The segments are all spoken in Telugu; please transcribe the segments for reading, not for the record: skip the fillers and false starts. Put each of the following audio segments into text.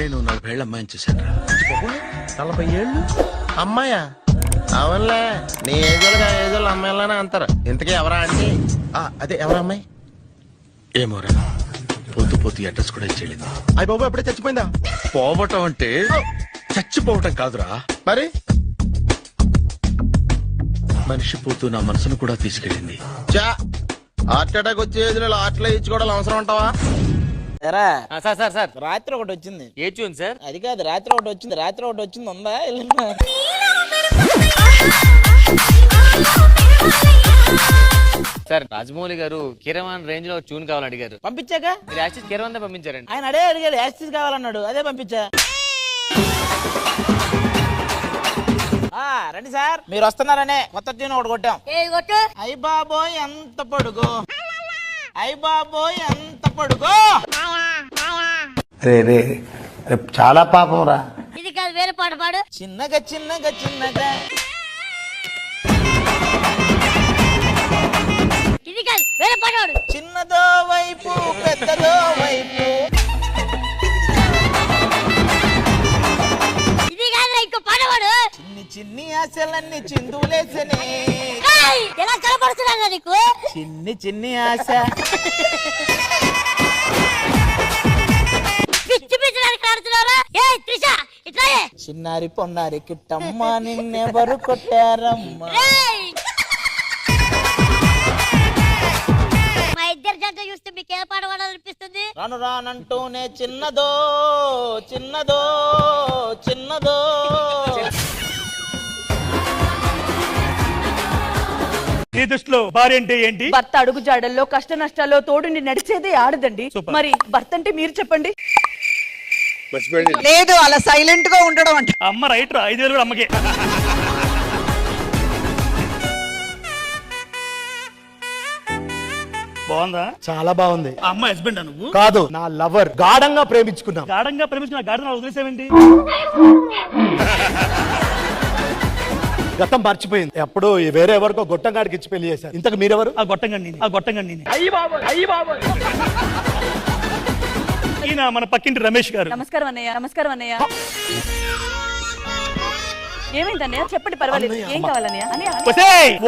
నేను 40 ఏళ్ళ అమ్మాయిని చూశాను. 40 ఏళ్ళు అమ్మాయా? అవునులే, నీ ఏజోళ్ళు అమ్మాయిలానే అంటారు. ఇంతకీ ఎవరా అంటే? అదే ఎవరా అమ్మాయి? ఏమోరా, పోతూ పోతూ అడ్రస్ కూడా ఇచ్చేళ్ళింది. అయ్య బాబు ఎప్పుడే చచ్చిపోయిందా? పోవటం అంటే చచ్చిపోవటం కాదురా, మరి మనిషి పోతూ నా మనసును కూడా తీసుకెళ్ళింది. హార్ట్ అటాక్ వచ్చే ఏజ్లో హార్ట్లో ఇచ్చుకోవడం అవసరం ఉంటావా? ఎరా సార్ సార్ సార్ రాత్రి ఒకటి వచ్చింది. ఏ ట్యూన్ సార్? అది కాదు, రాత్రి ఒకటి వచ్చింది ఉందా? సార్ రాజమౌళి గారు కిరవాన్ రేంజ్ లో ట్యూన్ కావాలని అడిగారు. పంపించాక మీరు యాక్చువల్ కిరవాన్ దా పంపించారండి. ఆయన అడిగాడు, యాక్సిస్ కావాలన్నాడు, అదే పంపించా. రండి సార్, మీరు వస్తున్నారనే కొత్త ట్యూన్ ఒకటి కొట్టాం. అయ్య బాబోయ్ ఎంత పొడుగు, అయ్య బాబోయ్ ఎంత పొడుగు. రే చాలా పాపం రా. ఇది కాదు, వేరే పాట పాడు. చిన్నగా చిన్నగా చిన్నగా, ఇది కాదు, వేరే పాట పాడు. చిన్నదో వైపు పెద్దదో వైపు. ఇది కాదు, ఇంకో పాట పాడు. చిన్ని చిన్ని ఆశలన్నీ చిందులేసనే. ఎలా కనపడుతున్నా నీకు? చిన్ని చిన్ని ఆశ. పిచ్చి పిచ్చడానికి ఆడుతున్నారా? ఏ త్రిష ఇట్లా చిన్నారి పొన్నారి కిట్టమ్మ నిన్నెవరు కొట్టారమ్మ. మా ఇద్దరు జంట చూస్తే మీకు ఏ పాట పాడాలనిపిస్తుంది? రాను రానంటూనే చిన్నదో చిన్నదో చిన్నదో. ఈ దృష్టిలో భార్య అంటే ఏంటి? భర్త అడుగు జాడల్లో కష్ట నష్టాల్లో తోడుని నడిచేదే ఆడదండి. మరి భర్త అంటే మీరు చెప్పండి. లేదు, అలా సైలెంట్ గా ఉండడం అంటే. అమ్మ రైట్ రా, 5,000 కూడా అమ్మకే. బాగుందా? చాలా బాగుంది. అమ్మ హస్బెండ్ నువ్వు? కాదు, నా లవర్. గాఢంగా ప్రేమించుకున్నాం. గాఢంగా ప్రేమించిన గాఢంగా వదిలేసావేంటి? గతం మర్చిపోయింది. ఎప్పుడు వేరే ఎవరికో గొట్టంగాడికి ఇచ్చి పెళ్లి చేశారు. ఇంతకు మీరెవరు? ఆ గొట్టంగండి ఈయన మన పక్కింటి రమేష్ గారు. నమస్కారం అన్నయ్య. నమస్కారం అన్నయ్య. ఏమైంది అన్నయ్య? చెప్పండి, పర్వాలేదు. ఏం కావాలన్నయ్య?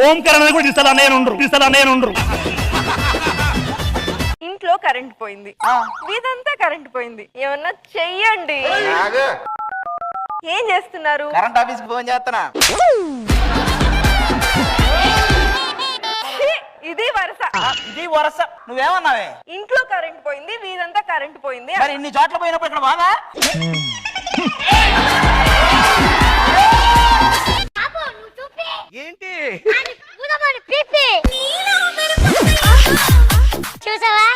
ఓంకరణ కూడా తీస్తాను అన్నయ్య నుండ్రు. ఇంట్లో కరెంట్ పోయింది, వీధంతా కరెంట్ పోయింది. ఏమన్నా చెయ్యండి. ఏం చేస్తున్నారు? కరెంట్ ఆఫీస్ కి ఫోన్ చేస్తున్నా. ఇది వరుస. ఇది వరస. నువ్వేమన్నావే? ఇంట్లో కరెంట్ పోయింది, వీధంతా కరెంట్ పోయింది. మరి ఇన్ని చోట్ల పోయినప్పుడు ఇక్కడ బాగా ఏంటి చూసావా?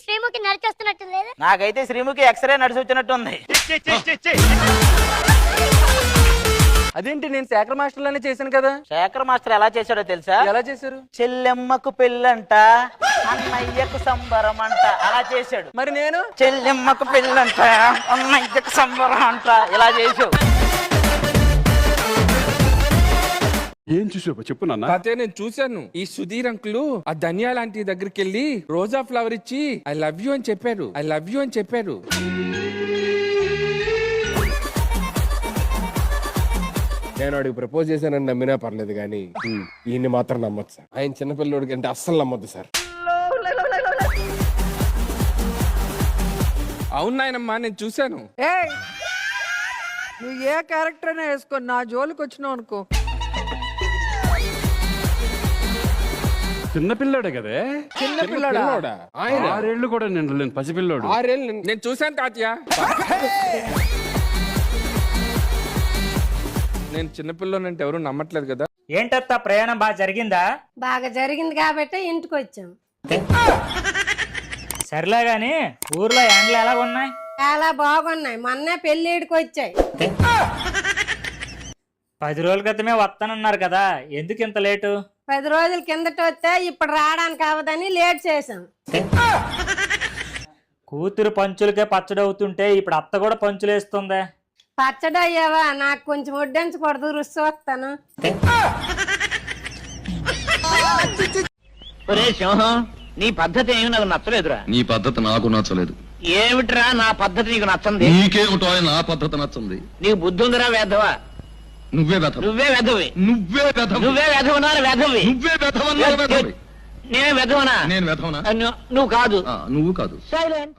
శ్రీముఖి నడిచొస్తున్నట్టు లేదు. నాకైతే శ్రీముఖి ఎక్స్రే నడిచి వచ్చినట్టుంది. అదేంటి, నేను శేఖర్ మాస్టర్ లోనే చేశాను కదా. శేఖర్ మాస్టర్ ఎలా చేశాడో తెలుసా? ఎలా చేశారు? చెల్లెమ్మకు పెళ్ళంట, అన్నయ్యకు సంబరం అంట, అలా చేశాడు. మరి నేను చెల్లెమ్మకు పెళ్ళంట, అన్నయ్యకు సంబరం అంట, ఇలా చేశావు. ఏం చూసావు చెప్పు నాన్న. అదే నేను చూశాను. ఈ సుధీర్ అంకులు ఆ ధనియా లాంటి దగ్గరికి వెళ్ళి రోజా ఫ్లవర్ ఇచ్చి ఐ లవ్ యూ అని చెప్పారు. నేను వాడికి ప్రపోజ్ చేశానని నమ్మినా పర్లేదు కానీ ఈయన్ని మాత్రం నమ్మొచ్చు సార్. ఆయన చిన్నపిల్లడికి అంటే అస్సలు నమ్మొద్దు సార్. అవును నాయనమ్మా, నేను చూశాను. నువ్వు ఏ క్యారెక్టర్ అయినా వేసుకో, నా జోలికి వచ్చినావు అనుకో. చిన్నపిల్లాడే కదే. చిన్నపిల్లడా? ఆయన 6 ఏళ్ళు కూడా నిండలేను పసిపిల్లాడు. 6 ఏళ్ళు నేను చూశాను తాతయ్య. నేను చిన్నపిల్లోనంటే ఎవరు నమ్మట్లేదు కదా. ఏంటత్తా ప్రయాణం బాగా జరిగిందా? బాగా జరిగింది కాబట్టి ఇంటికి వచ్చాం. సర్లే గాని ఊర్లో ఎండలు ఎలా ఉన్నాయి? చాలా బాగున్నాయి. మొన్న పెళ్ళిడికి వచ్చాయి. 10 రోజుల క్రితమే వస్తానన్నారు కదా, ఎందుకు ఇంత లేటు? 10 రోజుల కిందట వస్తే ఇప్పుడు రావడానికి అవదని లేట్ చేసాం. కూతురు పంచులకే పచ్చడవుతుంటే ఇప్పుడు అత్త కూడా పంచులేస్తుందే. పచ్చడి అయ్యావా? నాకు కొంచెం వడ్డించకూడదు, రుచి వస్తాను. నీ పద్ధతి ఏమి నాకు నచ్చలేదురా. నీ పద్ధతి నాకు నచ్చలేదు. ఏమిట్రా నా పద్ధతి నీకు నచ్చంది? నీకేమిటో నా పద్ధతి నచ్చింది. నీకు బుద్ధి ఉందిరా వేధవా? నువ్వే వెధవ. నువ్వే వెధవి. నువ్వే వెధవ. నువ్వే వెధవనా? వెధవి. నువ్వే వెధవన్నా వెధవి. నేను వెధవనా? నేను వెధవనా? నువ్వు కాదు. నువ్వు కాదు. సైలెంట్.